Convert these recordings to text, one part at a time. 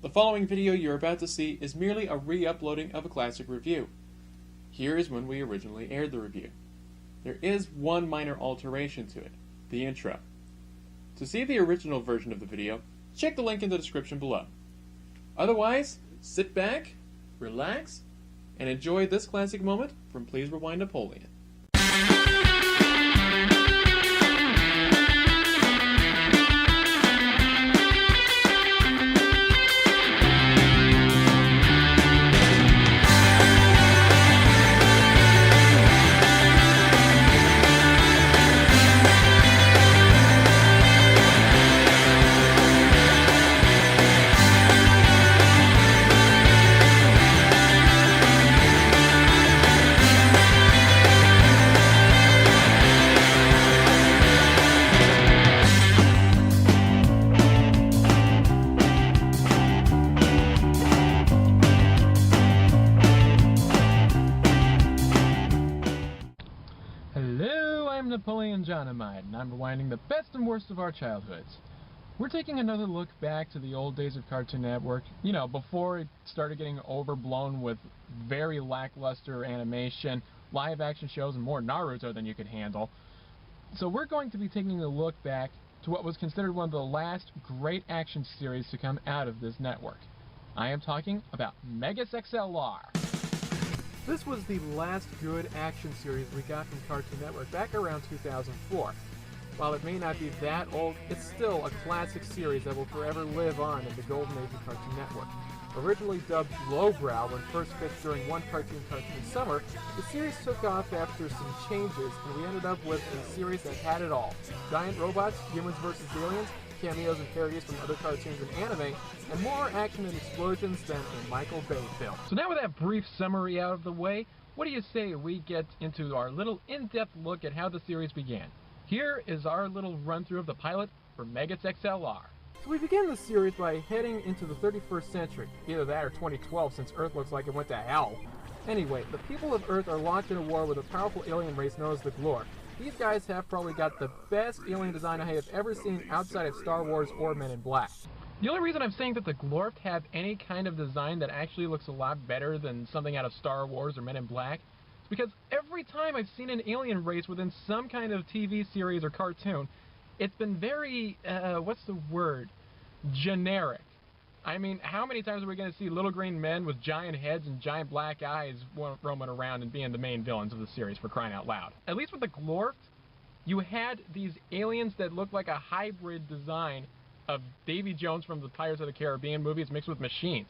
The following video you're about to see is merely a re-uploading of a classic review. Here is when we originally aired the review. There is one minor alteration to it, the intro. To see the original version of the video, check the link in the description below. Otherwise, sit back, relax, and enjoy this classic moment from Please Rewind Napoleon. Hello, I'm Napoleon Dynamite, and I'm rewinding the best and worst of our childhoods. We're taking another look back to the old days of Cartoon Network, you know, before it started getting overblown with very lackluster animation, live-action shows, and more Naruto than you could handle. So we're going to be taking a look back to what was considered one of the last great action series to come out of this network. I am talking about Megas XLR. This was the last good action series we got from Cartoon Network back around 2004. While it may not be that old, it's still a classic series that will forever live on in the golden age of Cartoon Network. Originally dubbed lowbrow when first pitched during one cartoon summer, the series took off after some changes, and we ended up with a series that had it all. Giant robots, humans versus aliens, cameos and parodies from other cartoons and anime, and more action and explosions than a Michael Bay film. So now with that brief summary out of the way, what do you say we get into our little in-depth look at how the series began? Here is our little run-through of the pilot for Megas XLR. So we begin the series by heading into the 31st century, either that or 2012 since Earth looks like it went to hell. Anyway, the people of Earth are launched in a war with a powerful alien race known as the Glor. These guys have probably got the best alien design I have ever seen outside of Star Wars or Men in Black. The only reason I'm saying that the Glorf have any kind of design that actually looks a lot better than something out of Star Wars or Men in Black is because every time I've seen an alien race within some kind of TV series or cartoon, it's been very, what's the word? Generic. I mean, how many times are we going to see little green men with giant heads and giant black eyes roaming around and being the main villains of the series, for crying out loud? At least with the Glorf, you had these aliens that looked like a hybrid design of Davy Jones from the Pirates of the Caribbean movies mixed with machines.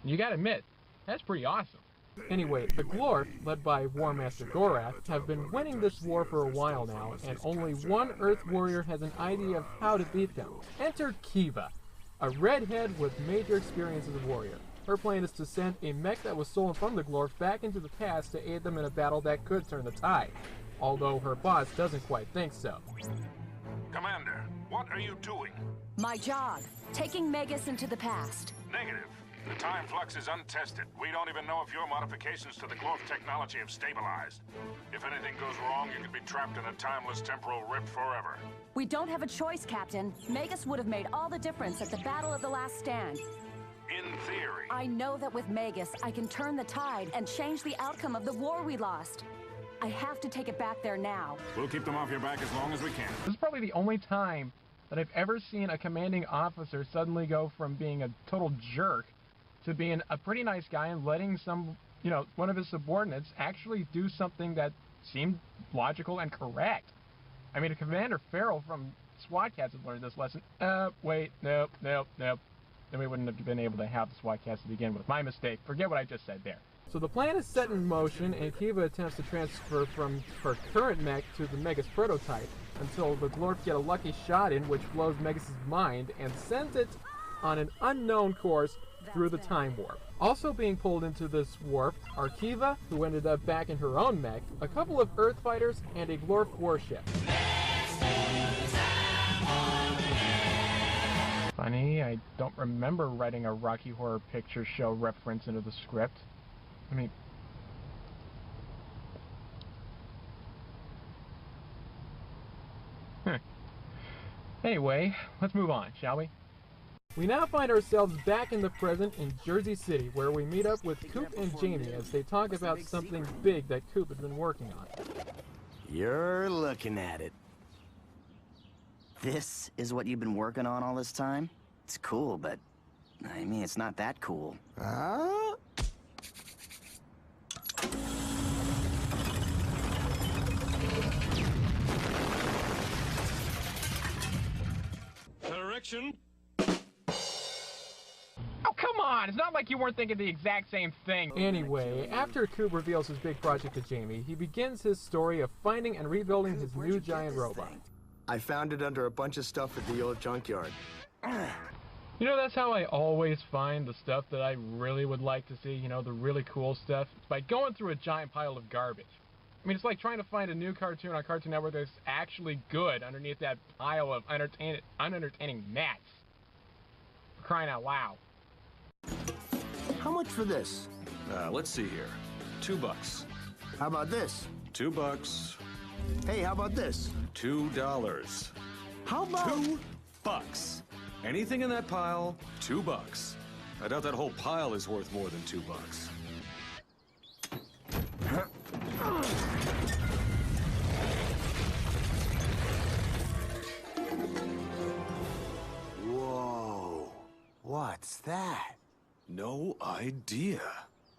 And you gotta admit, that's pretty awesome. Anyway, the Glorf, led by War Master Gorath, have been winning this war for a while now, and only one Earth warrior has an idea of how to beat them. Enter Kiva, a redhead with major experience as a warrior. Her plan is to send a mech that was stolen from the Glorf back into the past to aid them in a battle that could turn the tide. Although her boss doesn't quite think so. Commander, what are you doing? My job, taking Megas into the past. Negative. The time flux is untested. We don't even know if your modifications to the Glorf technology have stabilized. If anything goes wrong, you could be trapped in a timeless temporal rift forever. We don't have a choice, Captain. Megas would have made all the difference at the Battle of the Last Stand. In theory. I know that with Megas, I can turn the tide and change the outcome of the war we lost. I have to take it back there now. We'll keep them off your back as long as we can. This is probably the only time that I've ever seen a commanding officer suddenly go from being a total jerk to being a pretty nice guy and letting one of his subordinates actually do something that seemed logical and correct. I mean, Commander Farrell from SWAT Cats had learned this lesson. Wait, nope. Then we wouldn't have been able to have the SWAT Cats to begin with. My mistake. Forget what I just said there. So the plan is set in motion, and Kiva attempts to transfer from her current mech to the Megas prototype until the Glorf get a lucky shot in, which blows Megas' mind and sends it on an unknown course through the time warp. Also being pulled into this warp are Kiva, who ended up back in her own mech, a couple of Earth fighters, and a Glorf warship. Funny, I don't remember writing a Rocky Horror Picture Show reference into the script. I mean... Anyway, let's move on, shall we? We now find ourselves back in the present in Jersey City, where we meet up with Coop and Jamie as they talk about something big that Coop had been working on. You're looking at it. This is what you've been working on all this time? It's cool, but I mean, it's not that cool. Huh? Correction. Oh, come on! It's not like you weren't thinking the exact same thing. Anyway, after Coop reveals his big project to Jamie, he begins his story of finding and rebuilding his new giant robot. I found it under a bunch of stuff at the old junkyard. You know, that's how I always find the stuff that I really would like to see, you know, the really cool stuff, by going through a giant pile of garbage. I mean, it's like trying to find a new cartoon on Cartoon Network that's actually good underneath that pile of unentertaining mess. For crying out loud. How much for this? Let's see here. $2. How about this? $2. Hey, how about this? $2. How about... $2. Anything in that pile, $2. I doubt that whole pile is worth more than $2. Whoa. What's that? No idea.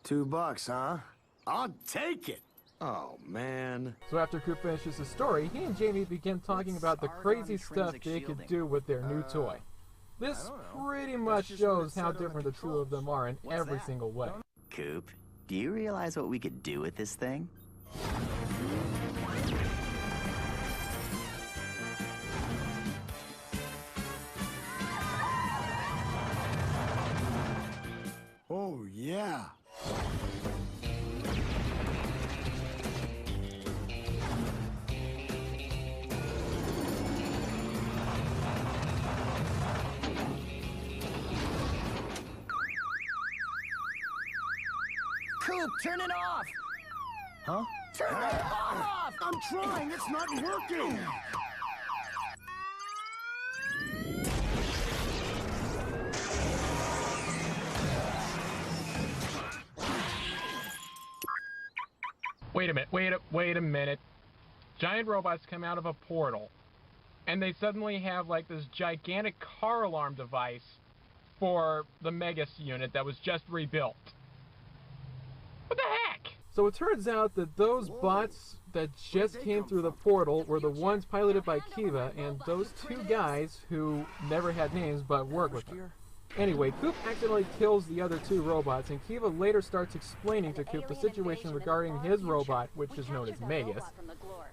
$2, huh? I'll take it. Oh, man. So after Coop finishes his story, he and Jamie begin talking about the crazy stuff they could do with their new toy. This pretty much shows how different the two of them are in every single way. Coop, do you realize what we could do with this thing? Oh, yeah. Coop, turn it off! Huh? Turn it off! I'm trying, it's not working! Wait a minute. Giant robots come out of a portal, and they suddenly have like this gigantic car alarm device for the Megas unit that was just rebuilt. What the heck? So it turns out that those bots that just came through the portal were the ones piloted by Kiva and those two guys who never had names but work with them. Anyway, Coop accidentally kills the other two robots, and Kiva later starts explaining to Coop the situation regarding his robot, which is known as Megas,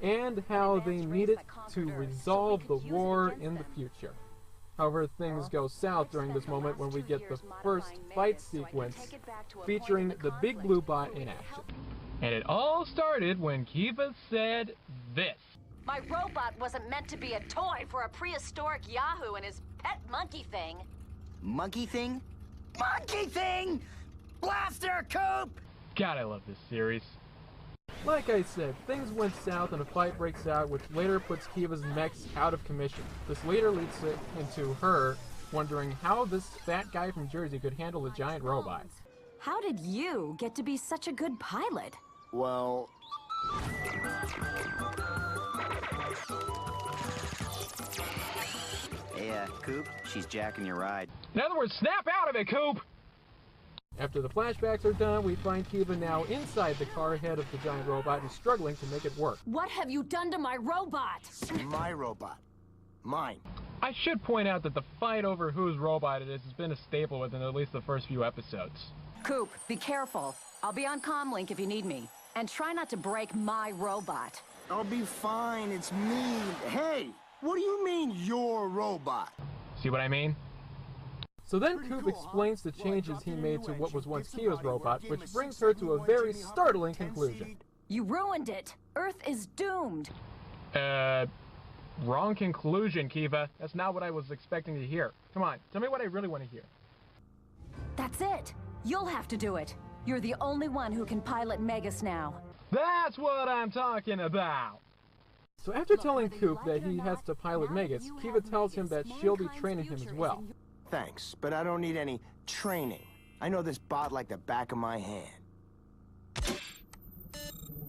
and how they need it to resolve the war in the future. However, things go south during this moment when we get the first fight sequence featuring the big blue bot in action. And it all started when Kiva said this. My robot wasn't meant to be a toy for a prehistoric Yahoo and his pet monkey thing. Monkey thing? Monkey thing! Blaster, Coop! God, I love this series. Like I said, things went south and a fight breaks out, which later puts Kiva's mechs out of commission. This later leads into her wondering how this fat guy from Jersey could handle a giant robot. How did you get to be such a good pilot? Well... Hey, Coop, she's jacking your ride. In other words, snap out of it, Coop! After the flashbacks are done, we find Kiva now inside the car head of the giant robot and struggling to make it work. What have you done to my robot? My robot. Mine. I should point out that the fight over whose robot it is has been a staple within at least the first few episodes. Coop, be careful. I'll be on comlink if you need me. And try not to break my robot. I'll be fine, it's me. Hey, what do you mean, your robot? See what I mean? So then Coop explains the changes he made to what was once Kiva's robot, which brings her to a very startling conclusion. You ruined it. Earth is doomed. Wrong conclusion, Kiva. That's not what I was expecting to hear. Come on, tell me what I really want to hear. That's it. You'll have to do it. You're the only one who can pilot Megas now. That's what I'm talking about! So after telling Coop that he has to pilot Megas, Kiva tells him that she'll be training him as well. Thanks, but I don't need any training. I know this bot like the back of my hand.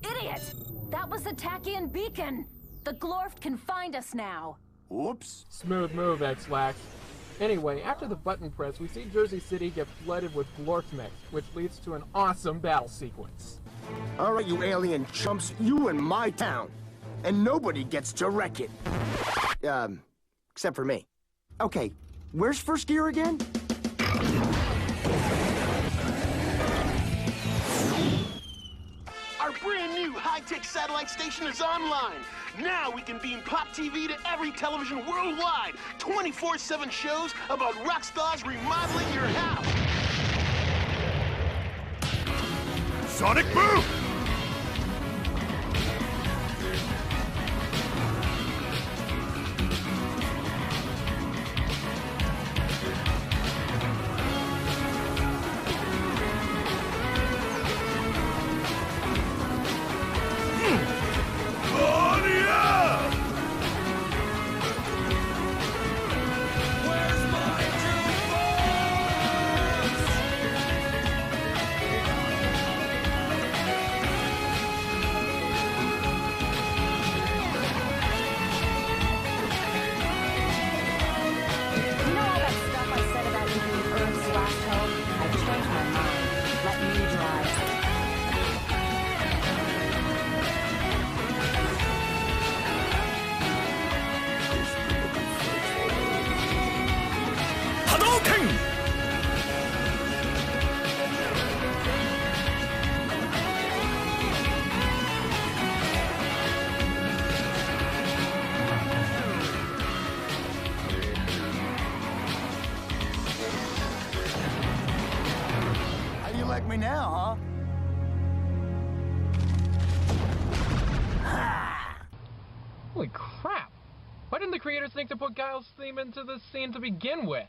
Idiot! That was the Tachyon beacon! The Glorft can find us now. Whoops. Smooth move, X-Lax. Anyway, after the button press, we see Jersey City get flooded with Glorft mechs, which leads to an awesome battle sequence. All right, you alien chumps, you in my town. And nobody gets to wreck it. Except for me. Okay, where's first gear again? Our brand new high-tech satellite station is online. Now we can beam Pop TV to every television worldwide. 24/7 shows about rock stars remodeling your house. Sonic Boom! Me now, huh? Holy crap! Why didn't the creators think to put Guile's theme into this scene to begin with?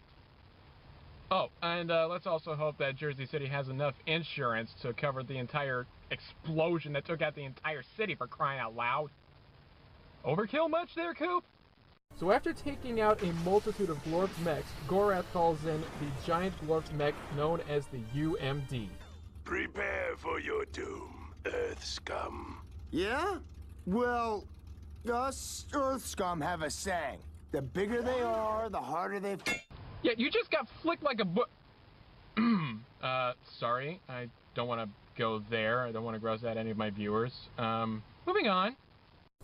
Oh, and let's also hope that Jersey City has enough insurance to cover the entire explosion that took out the entire city, for crying out loud. Overkill much there, Coop? So after taking out a multitude of Glorft mechs, Gorath calls in the giant Glorft mech known as the UMD. Prepare for your doom, Earth scum. Yeah? Well, us Earth scum have a saying. The bigger they are, the harder they... Yeah, you just got flicked like a sorry, I don't want to go there. I don't want to gross out any of my viewers. Moving on.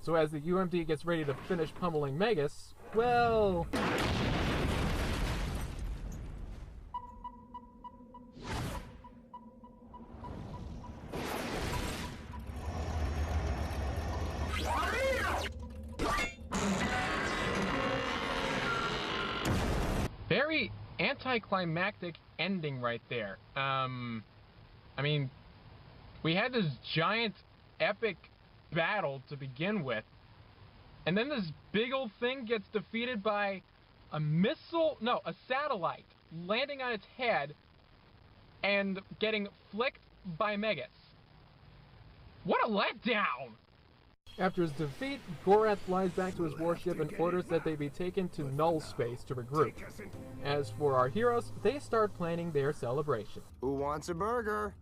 So as the UMD gets ready to finish pummeling Megas, well... Very anticlimactic ending right there. I mean, we had this giant, epic battle to begin with, and then this big old thing gets defeated by a satellite landing on its head and getting flicked by Megas. What a letdown! After his defeat, Gorath flies back to his warship and orders that they be taken to null space to regroup. As for our heroes, they start planning their celebration. Who wants a burger?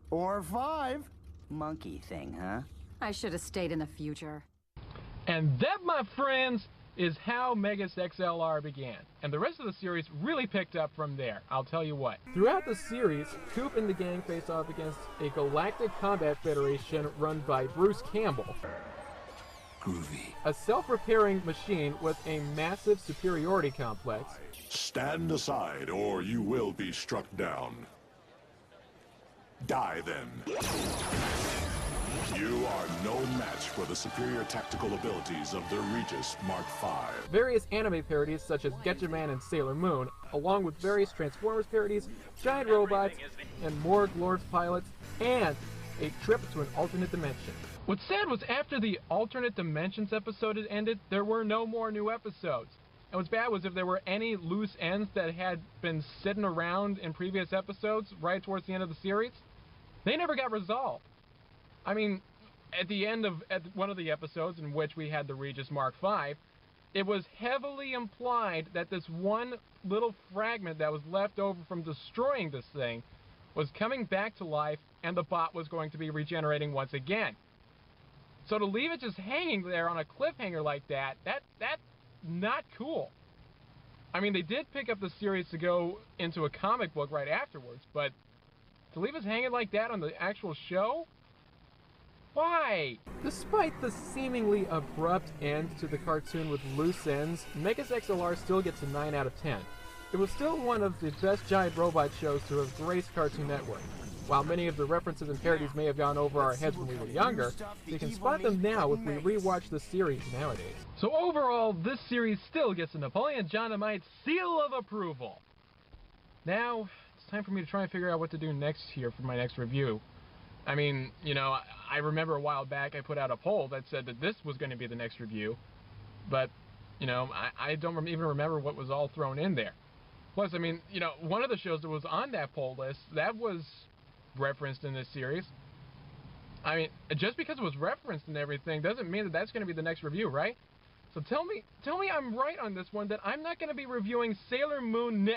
Or 5? Monkey thing, huh? I should have stayed in the future. And that, my friends, is how Megas XLR began. And the rest of the series really picked up from there, I'll tell you what. Throughout the series, Coop and the gang face off against a galactic combat federation run by Bruce Campbell. Groovy. A self-repairing machine with a massive superiority complex. Stand aside, or you will be struck down. Die, then. You are no match for the superior tactical abilities of the Regis Mark V. Various anime parodies such as Getchaman and Sailor Moon, along with various Transformers parodies, giant robots, and more Glorft pilots, and a trip to an alternate dimension. What's sad was after the alternate dimensions episode had ended, there were no more new episodes. And what's bad was if there were any loose ends that had been sitting around in previous episodes right towards the end of the series, they never got resolved. I mean, at the end of one of the episodes in which we had the Regis Mark V, it was heavily implied that this one little fragment that was left over from destroying this thing was coming back to life, and the bot was going to be regenerating once again. So to leave it just hanging there on a cliffhanger like that's not cool. I mean, they did pick up the series to go into a comic book right afterwards, but to leave us hanging like that on the actual show? Why? Despite the seemingly abrupt end to the cartoon with loose ends, Megas XLR still gets a 9 out of 10. It was still one of the best giant robot shows to have graced Cartoon Network. While many of the references and parodies may have gone over our heads when we were younger, you can spot them now if we rewatch the series nowadays. So overall, this series still gets a Napoleon Dynamite seal of approval. Now, it's time for me to try and figure out what to do next here for my next review. I mean, you know, I remember a while back I put out a poll that said that this was going to be the next review, but, you know, I don't even remember what was all thrown in there. Plus, I mean, you know, one of the shows that was on that poll list, that was referenced in this series. I mean, just because it was referenced and everything doesn't mean that that's going to be the next review, right? So tell me I'm right on this one, that I'm not going to be reviewing Sailor Moon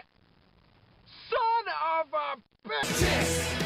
Son of a bitch!